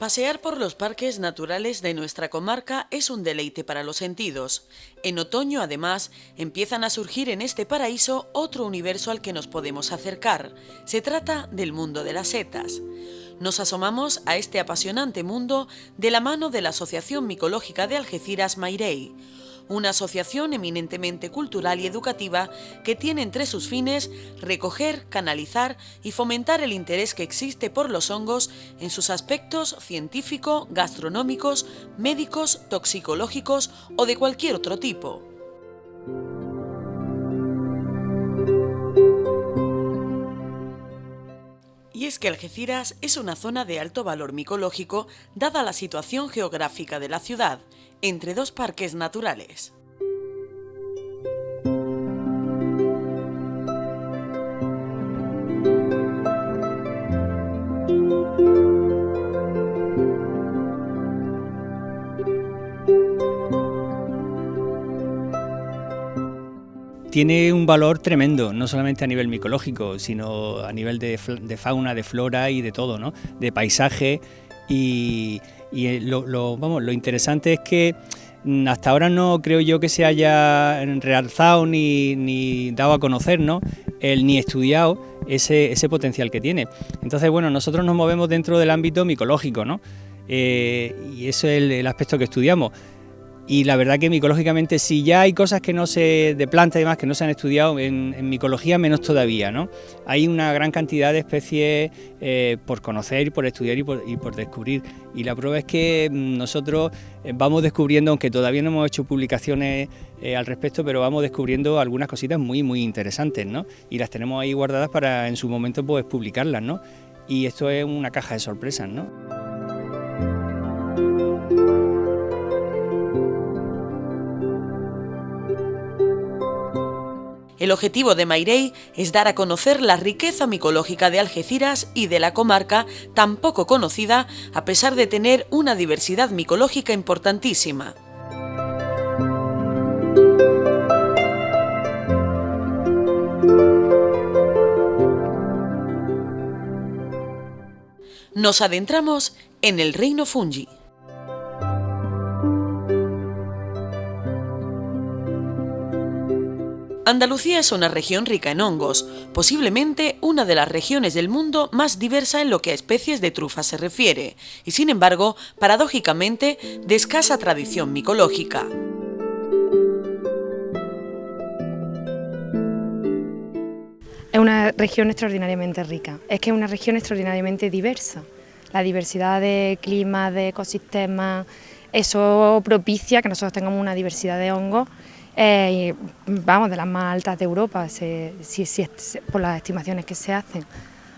Pasear por los parques naturales de nuestra comarca es un deleite para los sentidos. En otoño, además, empiezan a surgir en este paraíso otro universo al que nos podemos acercar. Se trata del mundo de las setas. Nos asomamos a este apasionante mundo de la mano de la Asociación Micológica de Algeciras Mairey, una asociación eminentemente cultural y educativa que tiene entre sus fines recoger, canalizar y fomentar el interés que existe por los hongos en sus aspectos científico, gastronómicos, médicos, toxicológicos o de cualquier otro tipo. Y es que Algeciras es una zona de alto valor micológico dada la situación geográfica de la ciudad, entre dos parques naturales. Tiene un valor tremendo, no solamente a nivel micológico, sino a nivel de fauna, de flora y de todo, ¿no? De paisaje y lo interesante es que hasta ahora no creo yo que se haya realzado ni dado a conocer, ¿no? Ni estudiado ese potencial que tiene. Entonces, bueno, nosotros nos movemos dentro del ámbito micológico, ¿no? Y ese es el aspecto que estudiamos. Y la verdad que micológicamente, si ya hay cosas que no se, de plantas y demás, que no se han estudiado en micología, menos todavía, ¿no? Hay una gran cantidad de especies por conocer, por estudiar y por descubrir. Y la prueba es que nosotros vamos descubriendo, aunque todavía no hemos hecho publicaciones al respecto, pero vamos descubriendo algunas cositas muy interesantes, ¿no? Y las tenemos ahí guardadas para en su momento pues publicarlas, ¿no? Y esto es una caja de sorpresas, ¿no? El objetivo de Mairey es dar a conocer la riqueza micológica de Algeciras y de la comarca, tan poco conocida, a pesar de tener una diversidad micológica importantísima. Nos adentramos en el reino fungi. Andalucía es una región rica en hongos, posiblemente una de las regiones del mundo más diversa en lo que a especies de trufa se refiere, y sin embargo, paradójicamente, de escasa tradición micológica. Es una región extraordinariamente rica, es que es una región extraordinariamente diversa. La diversidad de clima, de ecosistemas, eso propicia que nosotros tengamos una diversidad de hongos vamos, de las más altas de Europa, por las estimaciones que se hacen.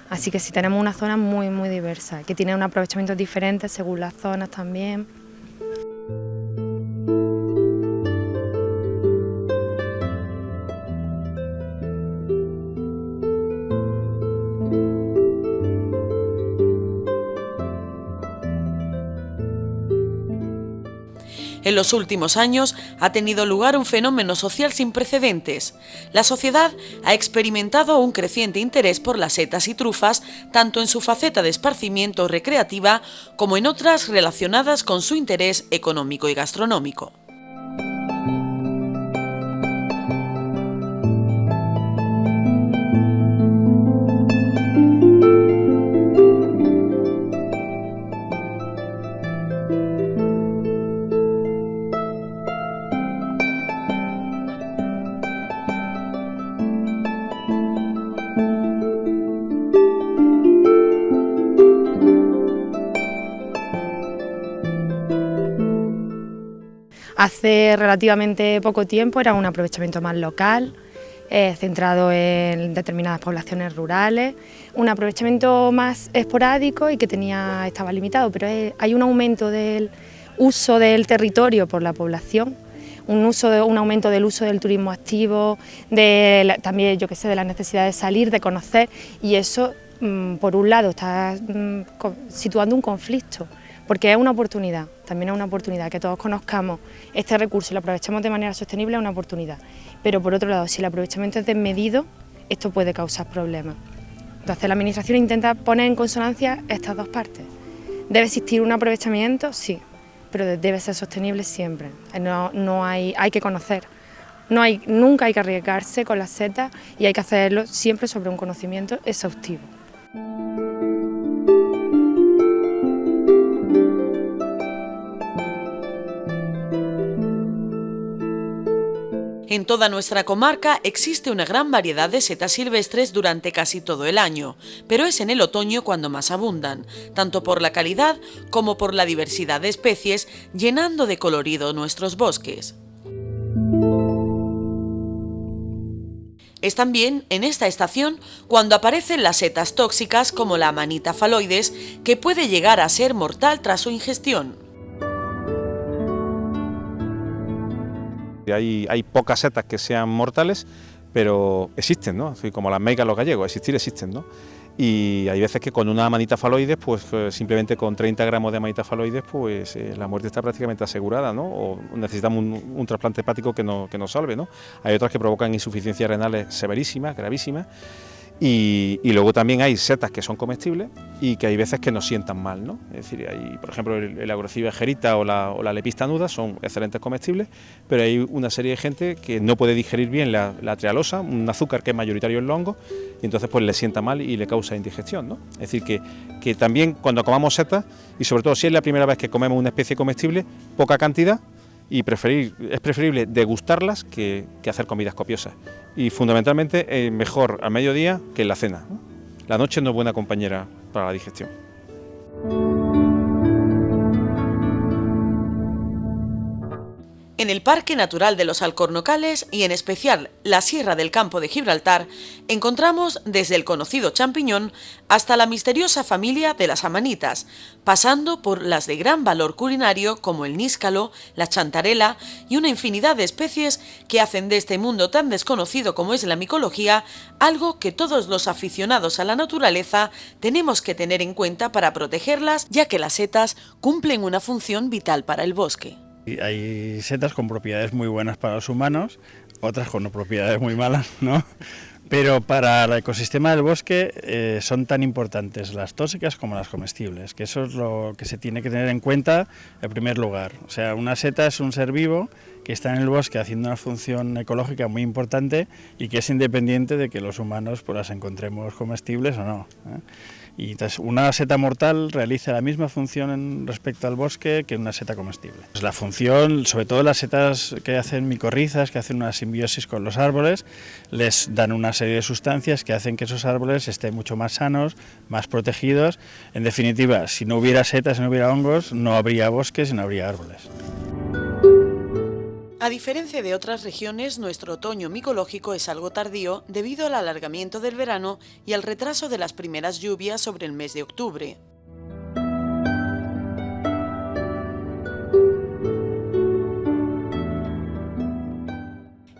Así que sí tenemos una zona muy diversa, que tiene un aprovechamiento diferente según las zonas también. En los últimos años ha tenido lugar un fenómeno social sin precedentes. La sociedad ha experimentado un creciente interés por las setas y trufas, tanto en su faceta de esparcimiento recreativa como en otras relacionadas con su interés económico y gastronómico. Hace relativamente poco tiempo era un aprovechamiento más local, centrado en determinadas poblaciones rurales, un aprovechamiento más esporádico y que estaba limitado, pero hay un aumento del uso del territorio por la población, un aumento del uso del turismo activo, también de la necesidad de salir, de conocer, y eso por un lado está situando un conflicto, porque es una oportunidad, también es una oportunidad que todos conozcamos este recurso y lo aprovechemos de manera sostenible, es una oportunidad, pero por otro lado, si el aprovechamiento es desmedido, esto puede causar problemas. Entonces la Administración intenta poner en consonancia estas dos partes, ¿Debe existir un aprovechamiento? Sí, pero debe ser sostenible siempre. Hay que conocer. Nunca hay que arriesgarse con las setas y hay que hacerlo siempre sobre un conocimiento exhaustivo. En toda nuestra comarca existe una gran variedad de setas silvestres durante casi todo el año, pero es en el otoño cuando más abundan, tanto por la calidad como por la diversidad de especies, llenando de colorido nuestros bosques. Es también en esta estación cuando aparecen las setas tóxicas como la Amanita phalloides, que puede llegar a ser mortal tras su ingestión. Hay pocas setas que sean mortales, pero existen, ¿no? Así como las meicas los gallegos, existen, ¿no? Y hay veces que con una Amanita phalloides, pues simplemente con 30 gramos de Amanita phalloides, pues la muerte está prácticamente asegurada, ¿no? O necesitamos un trasplante hepático que nos salve, ¿no? Hay otras que provocan insuficiencias renales severísimas, gravísimas. Y luego también hay setas que son comestibles y que hay veces que nos sientan mal, ¿no? Es decir, hay, por ejemplo, el Agrociba egerita o la Lepista nuda son excelentes comestibles, pero hay una serie de gente que no puede digerir bien la trealosa, un azúcar que es mayoritario en los hongos, y entonces pues le sienta mal y le causa indigestión, ¿no? Es decir, que también cuando comamos setas, y sobre todo si es la primera vez que comemos una especie comestible, poca cantidad, y es preferible degustarlas que hacer comidas copiosas. Y fundamentalmente mejor al mediodía que en la cena, ¿no? La noche no es buena compañera para la digestión. En el Parque Natural de los Alcornocales y en especial la Sierra del Campo de Gibraltar encontramos desde el conocido champiñón hasta la misteriosa familia de las amanitas, pasando por las de gran valor culinario como el níscalo, la chantarela y una infinidad de especies que hacen de este mundo tan desconocido como es la micología algo que todos los aficionados a la naturaleza tenemos que tener en cuenta para protegerlas, ya que las setas cumplen una función vital para el bosque. Hay setas con propiedades muy buenas para los humanos, otras con propiedades muy malas, ¿no? Pero para el ecosistema del bosque son tan importantes las tóxicas como las comestibles, que eso es lo que se tiene que tener en cuenta en primer lugar. O sea, una seta es un ser vivo que está en el bosque haciendo una función ecológica muy importante y que es independiente de que los humanos pues, las encontremos comestibles o no, ¿eh? Y entonces una seta mortal realiza la misma función respecto al bosque que una seta comestible. Pues la función, sobre todo las setas que hacen micorrizas, que hacen una simbiosis con los árboles, les dan una serie de sustancias que hacen que esos árboles estén mucho más sanos, más protegidos. En definitiva, si no hubiera setas, si no hubiera hongos, no habría bosques y no habría árboles. A diferencia de otras regiones, nuestro otoño micológico es algo tardío debido al alargamiento del verano y al retraso de las primeras lluvias sobre el mes de octubre.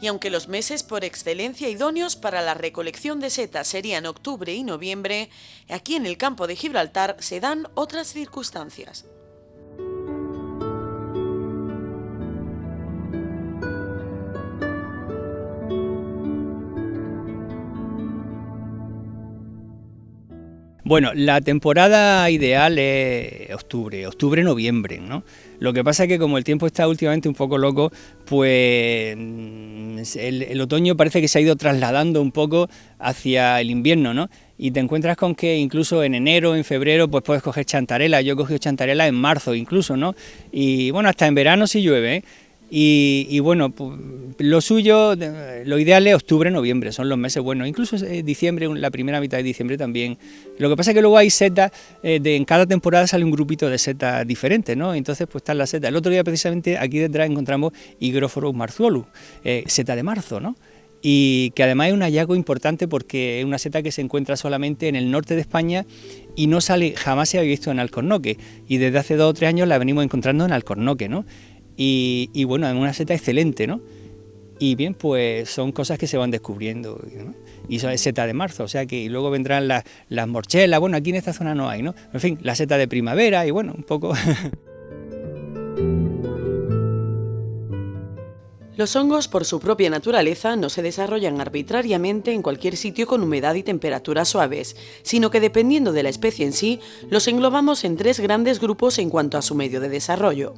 Y aunque los meses por excelencia idóneos para la recolección de setas serían octubre y noviembre, aquí en el campo de Gibraltar se dan otras circunstancias. Bueno, la temporada ideal es octubre-noviembre, ¿no? Lo que pasa es que como el tiempo está últimamente un poco loco, pues el otoño parece que se ha ido trasladando un poco hacia el invierno, ¿no? Y te encuentras con que incluso en enero, en febrero, pues puedes coger chantarela. Yo he cogido chantarela en marzo incluso, ¿no? Y bueno, hasta en verano si llueve, ¿eh? Y bueno, pues, lo suyo, lo ideal es octubre, noviembre, son los meses buenos, incluso diciembre, la primera mitad de diciembre también. Lo que pasa es que luego hay setas, en cada temporada sale un grupito de setas diferentes, ¿no? Entonces pues están las setas. El otro día precisamente aquí detrás encontramos Hygrophorus marzuolus, seta de marzo, ¿no? Y que además es un hallazgo importante porque es una seta que se encuentra solamente en el norte de España y no sale, jamás se había visto en Alcornoque, y desde hace 2 o 3 años la venimos encontrando en Alcornoque, ¿no? Y bueno, es una seta excelente, ¿no? Y bien, pues son cosas que se van descubriendo, ¿no? Y eso es seta de marzo, o sea que y luego vendrán las morchelas, bueno, aquí en esta zona no hay, ¿no? En fin, la seta de primavera y bueno, un poco... Los hongos, por su propia naturaleza, no se desarrollan arbitrariamente en cualquier sitio con humedad y temperaturas suaves, sino que dependiendo de la especie en sí, los englobamos en 3 grandes grupos en cuanto a su medio de desarrollo.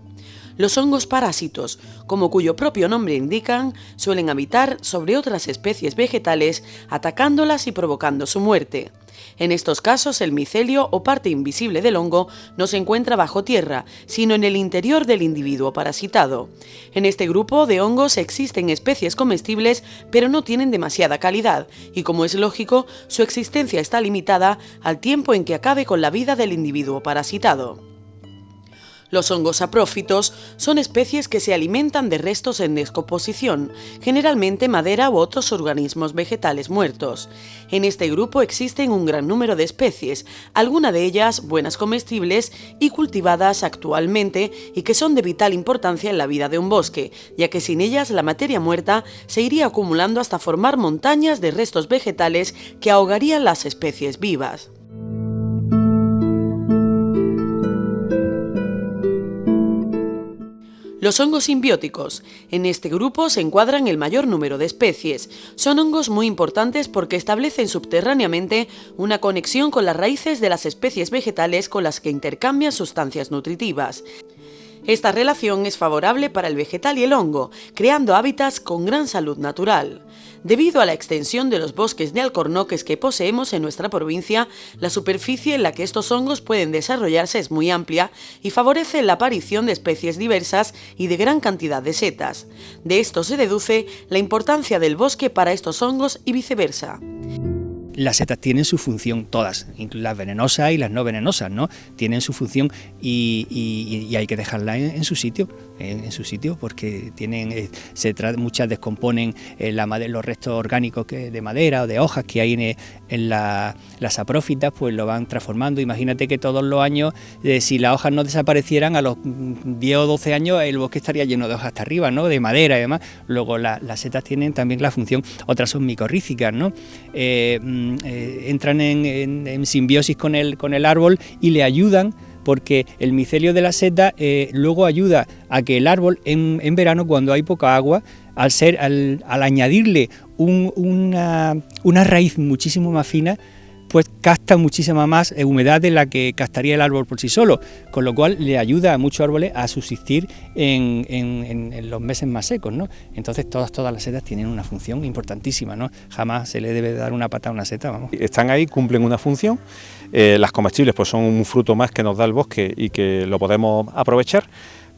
Los hongos parásitos, como cuyo propio nombre indican, suelen habitar sobre otras especies vegetales, atacándolas y provocando su muerte. En estos casos, el micelio o parte invisible del hongo no se encuentra bajo tierra, sino en el interior del individuo parasitado. En este grupo de hongos existen especies comestibles, pero no tienen demasiada calidad, y como es lógico, su existencia está limitada al tiempo en que acabe con la vida del individuo parasitado. Los hongos saprófitos son especies que se alimentan de restos en descomposición, generalmente madera u otros organismos vegetales muertos. En este grupo existen un gran número de especies, algunas de ellas buenas comestibles y cultivadas actualmente y que son de vital importancia en la vida de un bosque, ya que sin ellas la materia muerta se iría acumulando hasta formar montañas de restos vegetales que ahogarían las especies vivas. Los hongos simbióticos. En este grupo se encuadran el mayor número de especies. Son hongos muy importantes porque establecen subterráneamente una conexión con las raíces de las especies vegetales con las que intercambian sustancias nutritivas. Esta relación es favorable para el vegetal y el hongo, creando hábitats con gran salud natural. Debido a la extensión de los bosques de alcornoques que poseemos en nuestra provincia, la superficie en la que estos hongos pueden desarrollarse es muy amplia y favorece la aparición de especies diversas y de gran cantidad de setas. De esto se deduce la importancia del bosque para estos hongos y viceversa. Las setas tienen su función todas, las venenosas y las no venenosas, ¿no? Tienen su función y hay que dejarlas en su sitio, porque tienen, muchas descomponen los restos orgánicos de madera o de hojas que hay en las saprófitas, pues lo van transformando. Imagínate que todos los años, si las hojas no desaparecieran, a los 10 o 12 años el bosque estaría lleno de hojas hasta arriba, ¿no? De madera y demás. Luego las setas tienen también la función, otras son micorrízicas, ¿no? Entran en simbiosis con el árbol y le ayudan, porque el micelio de la seta luego ayuda a que el árbol en verano, cuando hay poca agua, al añadirle una raíz muchísimo más fina, pues capta muchísima más humedad de la que captaría el árbol por sí solo, con lo cual le ayuda a muchos árboles a subsistir en los meses más secos, ¿no? Entonces todas las setas tienen una función importantísima, ¿no? Jamás se le debe dar una patada a una seta, vamos. Están ahí, cumplen una función. Las comestibles pues son un fruto más que nos da el bosque y que lo podemos aprovechar.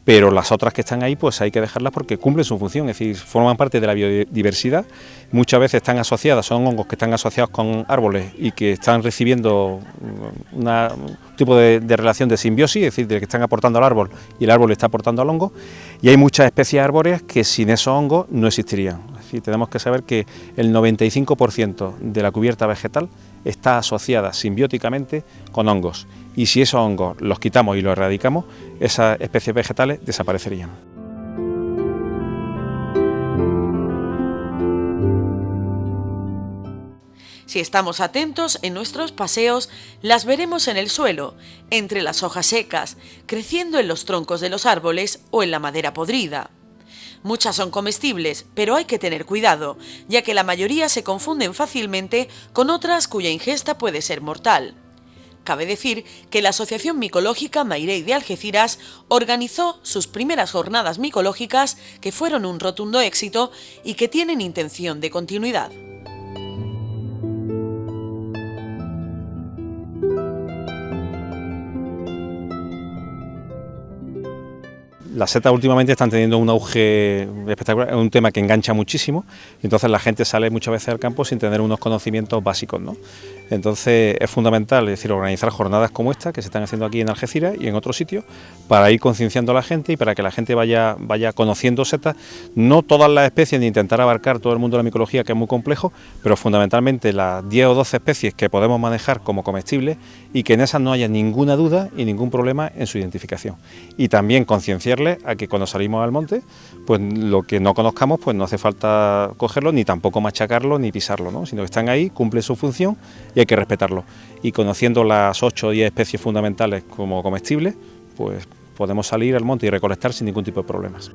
Pero las otras que están ahí pues hay que dejarlas porque cumplen su función, es decir, forman parte de la biodiversidad. Muchas veces están asociadas, son hongos que están asociados con árboles y que están recibiendo un tipo de relación de simbiosis, es decir, de que están aportando al árbol y el árbol le está aportando al hongo. Y hay muchas especies arbóreas que sin esos hongos no existirían. Es decir, tenemos que saber que el 95% de la cubierta vegetal está asociada simbióticamente con hongos, y si esos hongos los quitamos y los erradicamos, esas especies vegetales desaparecerían. Si estamos atentos en nuestros paseos, las veremos en el suelo, entre las hojas secas, creciendo en los troncos de los árboles o en la madera podrida. Muchas son comestibles, pero hay que tener cuidado, ya que la mayoría se confunden fácilmente con otras cuya ingesta puede ser mortal. Cabe decir que la Asociación Micológica Mairey de Algeciras organizó sus primeras jornadas micológicas, que fueron un rotundo éxito y que tienen intención de continuidad. Las setas últimamente están teniendo un auge espectacular, es un tema que engancha muchísimo, y entonces la gente sale muchas veces al campo sin tener unos conocimientos básicos, ¿no? Entonces es fundamental, es decir, organizar jornadas como esta que se están haciendo aquí en Algeciras y en otros sitios, para ir concienciando a la gente y para que la gente vaya conociendo setas, no todas las especies, ni intentar abarcar todo el mundo de la micología, que es muy complejo, pero fundamentalmente las 10 o 12 especies que podemos manejar como comestibles y que en esas no haya ninguna duda y ningún problema en su identificación. Y también concienciarles a que cuando salimos al monte, pues lo que no conozcamos, pues no hace falta cogerlo, ni tampoco machacarlo, ni pisarlo, ¿no? Sino que están ahí, cumplen su función y hay que respetarlo. Y conociendo las 8 o 10 especies fundamentales como comestibles, pues podemos salir al monte y recolectar sin ningún tipo de problemas.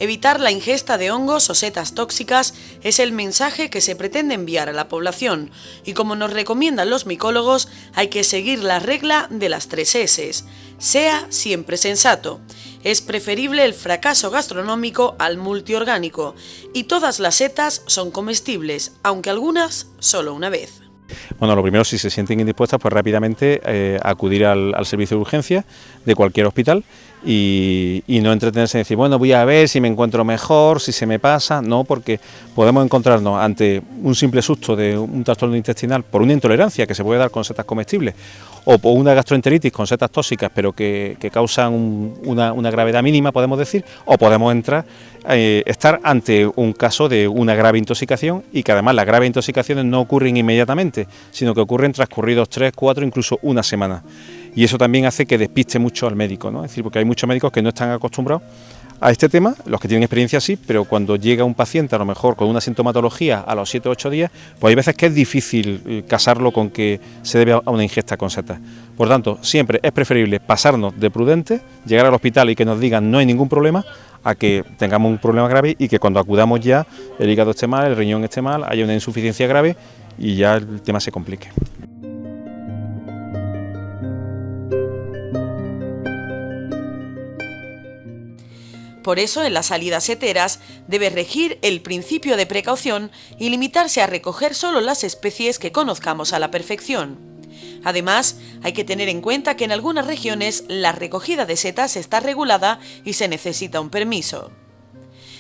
Evitar la ingesta de hongos o setas tóxicas es el mensaje que se pretende enviar a la población y, como nos recomiendan los micólogos, hay que seguir la regla de las 3 S. Sea siempre sensato. Es preferible el fracaso gastronómico al multiorgánico y todas las setas son comestibles, aunque algunas solo una vez. Bueno, lo primero, si se sienten indispuestas, pues rápidamente acudir al servicio de urgencia de cualquier hospital y no entretenerse en decir, bueno, voy a ver si me encuentro mejor, si se me pasa. No, porque podemos encontrarnos ante un simple susto de un trastorno intestinal por una intolerancia que se puede dar con setas comestibles o por una gastroenteritis con setas tóxicas pero que causan una gravedad mínima, podemos decir, o podemos estar ante un caso de una grave intoxicación y que además las graves intoxicaciones no ocurren inmediatamente, sino que ocurren transcurridos 3, 4, incluso una semana. Y eso también hace que despiste mucho al médico, ¿no? Es decir, porque hay muchos médicos que no están acostumbrados a este tema, los que tienen experiencia sí, pero cuando llega un paciente a lo mejor con una sintomatología a los 7 o 8 días, pues hay veces que es difícil casarlo con que se debe a una ingesta con setas. Por tanto, siempre es preferible pasarnos de prudentes, llegar al hospital y que nos digan no hay ningún problema, a que tengamos un problema grave y que cuando acudamos ya el hígado esté mal, el riñón esté mal, haya una insuficiencia grave y ya el tema se complique. Por eso, en las salidas seteras debe regir el principio de precaución y limitarse a recoger solo las especies que conozcamos a la perfección. Además, hay que tener en cuenta que en algunas regiones la recogida de setas está regulada y se necesita un permiso.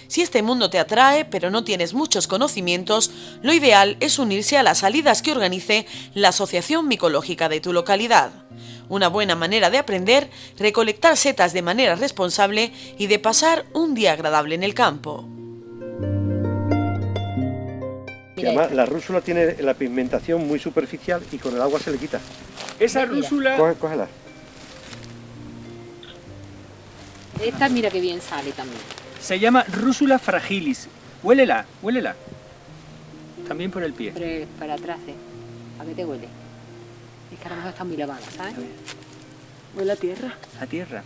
Si este mundo te atrae, pero no tienes muchos conocimientos, lo ideal es unirse a las salidas que organice la Asociación Micológica de tu localidad. Una buena manera de aprender, recolectar setas de manera responsable y de pasar un día agradable en el campo. Y además la rúsula tiene la pigmentación muy superficial y con el agua se le quita. Esa rúsula... Cógela. Esta mira que bien sale también. Se llama Rúsula fragilis. Huélela, huélela. También por el pie. Pero para atrás, ¿a qué te huele? Es que a lo mejor está muy lavada, ¿sabes? Huele a tierra. A tierra.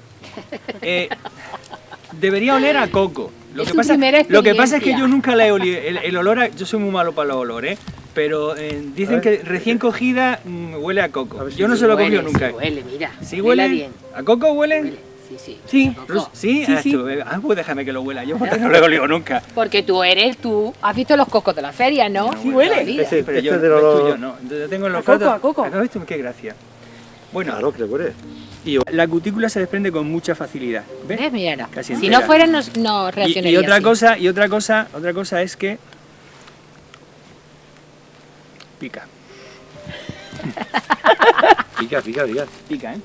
Debería oler a coco. Lo Es que su pasa primera es que yo experiencia. nunca la he olido. El olor yo soy muy malo para los olores, pero dicen que recién cogida huele a coco. A ver si Yo no se lo he cogido nunca. Sí huele, mira. ¿Sí Huele huele? bien. ¿A coco huele? Huele. Sí. Sí, Coco. sí, Sí. Pues déjame que lo huela yo, porque no lo he olido nunca. Porque tú has visto los cocos de la feria, ¿no? Sí huele. Ese- Pero yo, este de no, los- es tuyo, no. Entonces yo tengo en los coco, platos- a coco. ¿Has visto? Qué gracia. Bueno, Claro que le huele. y la cutícula se desprende con mucha facilidad. ¿Ves? ¿Ves? Míralo. Casi Si entera. no fuera, no reaccionaría Y otra así. cosa es que pica. Pica. Pica, ¿eh?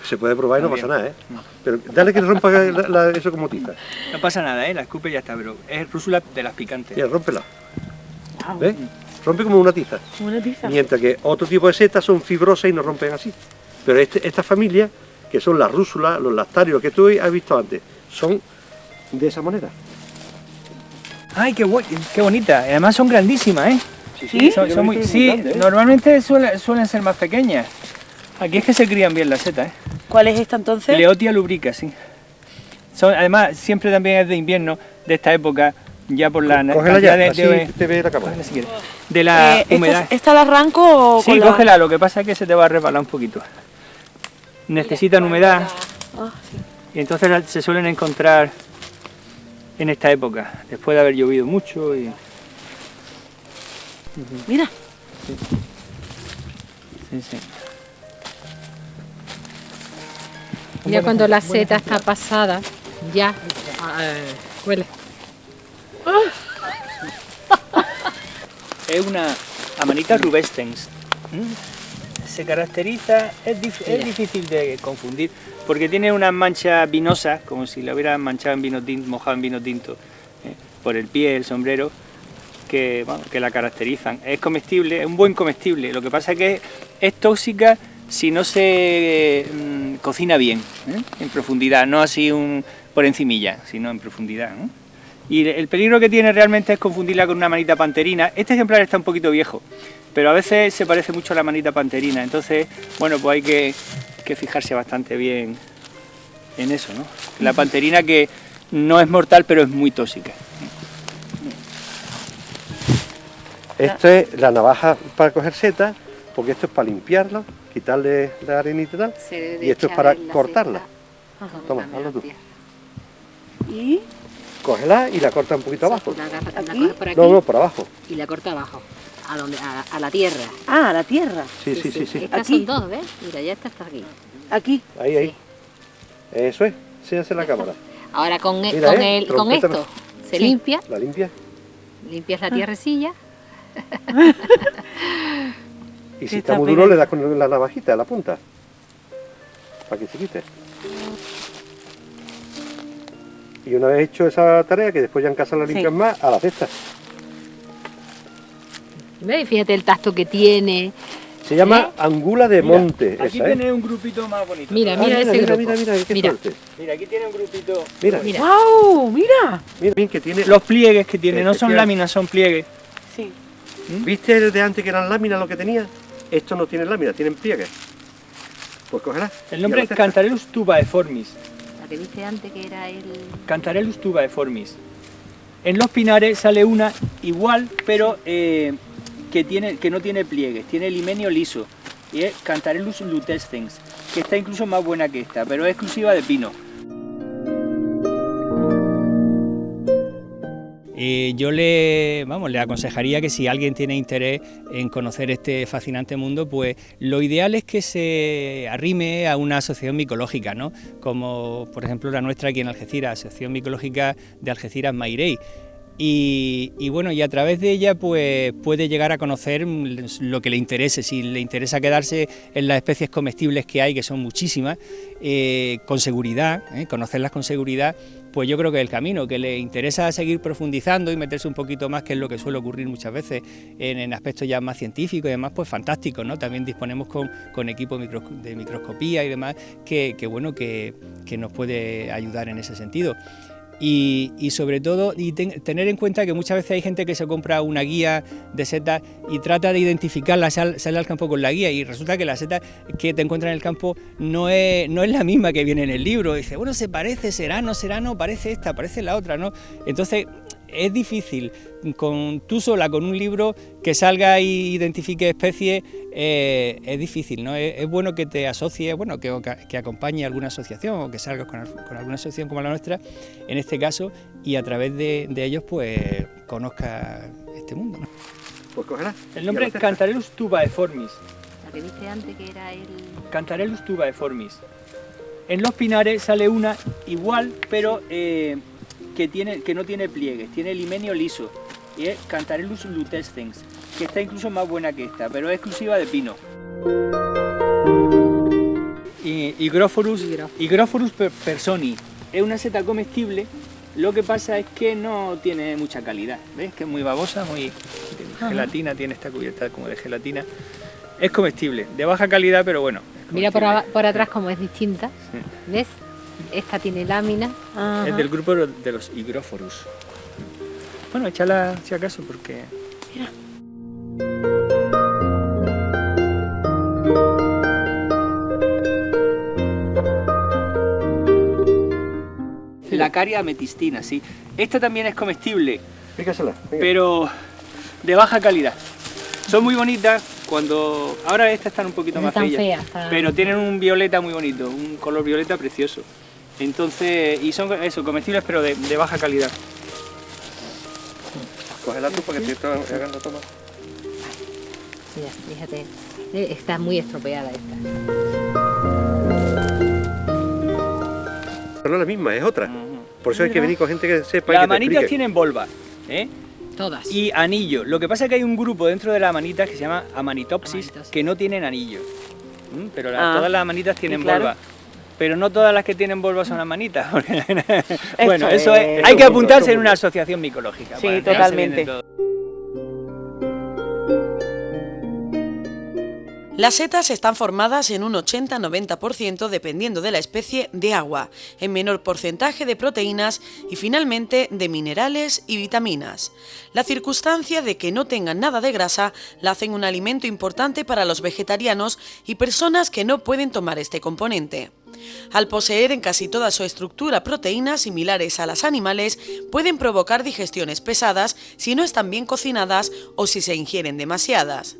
Se puede probar y no Está pasa nada, ¿eh? Pero dale que rompa eso como tiza. No pasa nada, ¿eh? La escupe y ya está, pero es rúsula de las picantes. Mira, rómpela. ¿Ves? Rompe como una tiza. Una tiza. Mientras que otro tipo de setas son fibrosas y no rompen así. Pero esta familia, que son las rúsulas, los lactarios que tú has visto antes, son de esa manera. Ay, qué bonita. Además son grandísimas, ¿eh? Sí, Son muy, sí, normalmente suelen ser más pequeñas. Aquí es que se crían bien las setas, ¿eh? ¿Cuál es esta entonces? Leotia lubrica, sí. Además, siempre también es de invierno, de esta época, ya por la Cógela ya, cantidad así te ve la cámara. cógela si quieres. De la humedad. ¿Esta la arranco o Sí, con la...? cógela, lo que pasa es que se te va a resbalar un poquito. Necesitan humedad y entonces se suelen encontrar en esta época, después de haber llovido mucho y... Mira. Sí. Ya cuando la seta está pasada, ya huele. Es una Amanita rubescens. Se caracteriza, es difícil de confundir, porque tiene unas manchas vinosas, como si la hubieran manchado en vino tinto, mojado en vino tinto, por el pie, el sombrero, que la caracterizan. Es comestible, es un buen comestible, lo que pasa es que es tóxica si no se cocina bien, en profundidad, no así por encimilla, sino en profundidad. Y el peligro que tiene realmente es confundirla con una manita panterina. Este ejemplar está un poquito viejo, pero a veces se parece mucho a la manita panterina, entonces, bueno, pues hay que fijarse bastante bien en eso, ¿no? La panterina que no es mortal, pero es muy tóxica. Esto es la navaja para coger setas, porque esto es para limpiarlo, quitarle la arenita y tal, y esto es para cortarla. Toma, hazlo tú. ¿Y? Cógela y la corta un poquito abajo. La coges por aquí No, por abajo. y la corta abajo, a la tierra. Ah, la tierra. Sí. Estas Aquí. son dos, ¿ves? Mira, ya esta está aquí. Aquí. Ahí. Eso es, enséñase la cámara. Ahora con Mira, con trompeta. esto se limpia, La limpia. limpias la tierrecilla. Y si Está está muy duro, le das con la navajita a la punta, para que se quite. Y una vez hecho esa tarea, que después ya en casa la limpian más, a la cesta. ¿Ves? Fíjate el tacto que tiene. Se llama angula de monte. Aquí esa, ¿eh? tiene un grupito más bonito. Mira, Ah, mira ese grupo. mira, qué Mira. suerte. Mira, aquí tiene un grupito. Mira, Mira. ¡Wow! ¡Mira! mira bien que tiene. Los pliegues que tiene, no son Efectivamente. láminas, son pliegues. Sí. ¿Viste el de antes que eran láminas lo que tenía? Esto no tiene láminas, tienen pliegues. Pues cógela. El nombre es Cantarellus tubaeformis. La que viste antes que era el... Cantarellus tubaeformis. En los pinares sale una igual, pero que no tiene pliegues, tiene el himenio liso. Y es Cantarellus lutescens, que está incluso más buena que esta, pero es exclusiva de pino. Yo le aconsejaría que si alguien tiene interés en conocer este fascinante mundo, pues lo ideal es que se arrime a una asociación micológica, ¿no? Como por ejemplo la nuestra aquí en Algeciras, Asociación Micológica de Algeciras Mairey. Y bueno, y a través de ella pues puede llegar a conocer lo que le interese. Si le interesa quedarse en las especies comestibles que hay, que son muchísimas, con seguridad, conocerlas con seguridad, pues yo creo que es el camino. Que le interesa seguir profundizando y meterse un poquito más, que es lo que suele ocurrir muchas veces en aspectos ya más científicos y demás, pues fantásticos, ¿no? También disponemos con equipos de microscopía y demás que nos puede ayudar en ese sentido. Y sobre todo tener en cuenta que muchas veces hay gente que se compra una guía de setas y trata de identificarla, sale al campo con la guía y resulta que la seta que te encuentras en el campo no es la misma que viene en el libro. Dice, bueno, se parece, será, no, parece esta, parece la otra, ¿no? Entonces es difícil tú sola con un libro que salga y identifique especies, es difícil, ¿no? Es bueno que te asocies, bueno, que acompañe a alguna asociación o que salgas con alguna asociación como la nuestra, en este caso, y a través de ellos pues conozca este mundo, ¿no? Pues cógela. El nombre es Cantarellus tubaeformis. La que viste antes que era el... Cantarellus tubaeformis. En los pinares sale una igual, pero que no tiene pliegues, tiene el himenio liso. Y es Cantarellus lutescens, que está incluso más buena que esta, pero es exclusiva de pino. Hygrophorus personi. Es una seta comestible, lo que pasa es que no tiene mucha calidad. ¿Ves? Que es muy babosa, muy gelatina, tiene esta cubierta como de gelatina. Es comestible, de baja calidad, pero bueno. Mira por atrás como es distinta, sí. ¿Ves? Esta tiene láminas. Es del grupo de los Hygrophorus. Bueno, échala si acaso porque... Mira. La caria ametistina, sí. Esta también es comestible, Pícasela. pero de baja calidad. Son muy bonitas cuando... Ahora estas están un poquito más feas, pero tienen un violeta muy bonito, un color violeta precioso. Entonces, y son eso, comestibles, pero de baja calidad. Cógela tú porque te estoy haciendo toma. Mira, fíjate, está muy estropeada esta. Pero no es la misma, es otra. Por eso hay que venir con gente que sepa y que Las te manitas explique. tienen volva, Todas. y anillo. Lo que pasa es que hay un grupo dentro de las amanitas que se llama Amanitopsis, que no tienen anillo. Pero todas las amanitas tienen volva. Pero no todas las que tienen volva son amanitas. Bueno, eso es, hay que apuntarse en una asociación micológica. Sí, para enterarse bien de totalmente. todo. Las setas están formadas en un 80-90%, dependiendo de la especie, de agua, en menor porcentaje de proteínas y finalmente de minerales y vitaminas. La circunstancia de que no tengan nada de grasa la hacen un alimento importante para los vegetarianos y personas que no pueden tomar este componente. Al poseer en casi toda su estructura proteínas similares a las animales, pueden provocar digestiones pesadas si no están bien cocinadas o si se ingieren demasiadas.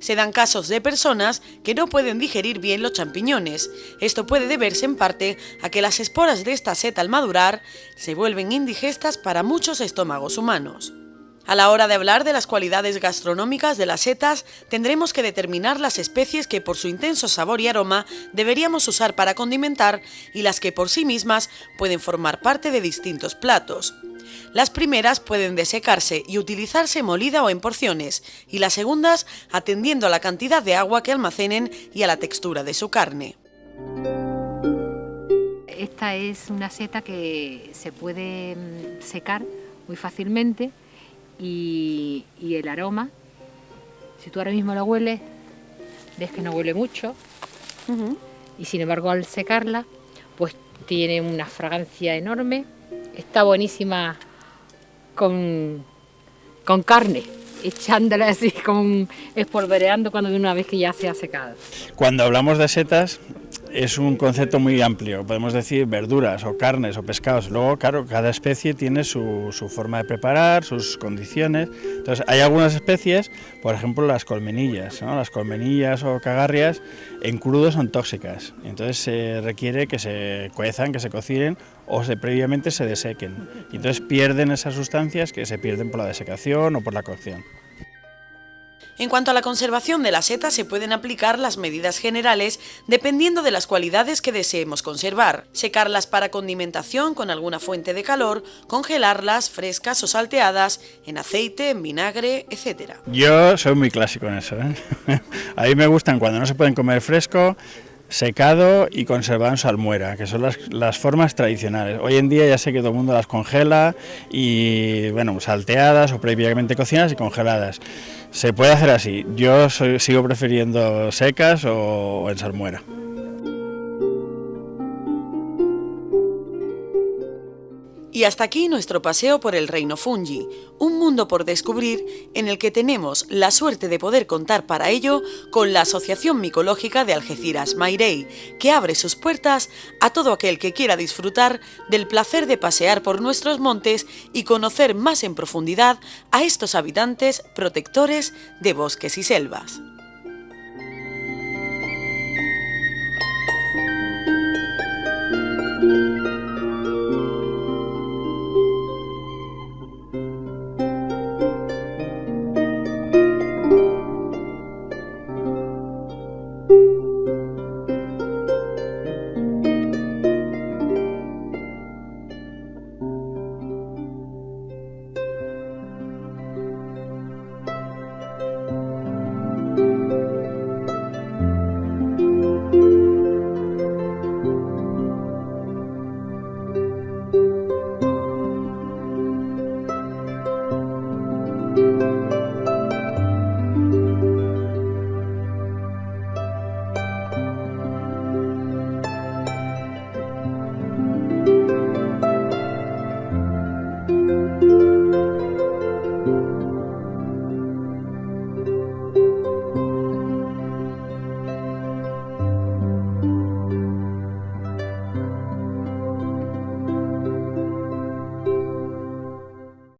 Se dan casos de personas que no pueden digerir bien los champiñones. Esto puede deberse en parte a que las esporas de esta seta al madurar se vuelven indigestas para muchos estómagos humanos. A la hora de hablar de las cualidades gastronómicas de las setas, tendremos que determinar las especies que por su intenso sabor y aroma deberíamos usar para condimentar y las que por sí mismas pueden formar parte de distintos platos. Las primeras pueden desecarse y utilizarse molida o en porciones, y las segundas atendiendo a la cantidad de agua que almacenen y a la textura de su carne. Esta es una seta que se puede secar muy fácilmente y el aroma, si tú ahora mismo la hueles, ves que no huele mucho, y sin embargo al secarla, pues tiene una fragancia enorme. Está buenísima con carne, echándola así, espolvoreando cuando de una vez que ya se ha secado. Cuando hablamos de setas es un concepto muy amplio, podemos decir verduras o carnes o pescados. Luego, claro, cada especie tiene su forma de preparar, sus condiciones. Entonces, hay algunas especies, por ejemplo las colmenillas, ¿no? Las colmenillas o cagarrias en crudo son tóxicas. Entonces se requiere que se cuezan, que se cocinen o previamente se desequen. Y entonces pierden esas sustancias que se pierden por la desecación o por la cocción. En cuanto a la conservación de la seta, se pueden aplicar las medidas generales dependiendo de las cualidades que deseemos conservar. Secarlas para condimentación con alguna fuente de calor, congelarlas frescas o salteadas, en aceite, en vinagre, etc. Yo soy muy clásico en eso, ¿eh? A mí me gustan cuando no se pueden comer fresco, secado y conservado en salmuera, que son las formas tradicionales. Hoy en día ya sé que todo el mundo las congela y, bueno, salteadas o previamente cocinadas y congeladas. Se puede hacer así. Yo sigo prefiriendo secas o en salmuera. Y hasta aquí nuestro paseo por el reino fungi, un mundo por descubrir en el que tenemos la suerte de poder contar para ello con la Asociación Micológica de Algeciras Mairey, que abre sus puertas a todo aquel que quiera disfrutar del placer de pasear por nuestros montes y conocer más en profundidad a estos habitantes protectores de bosques y selvas.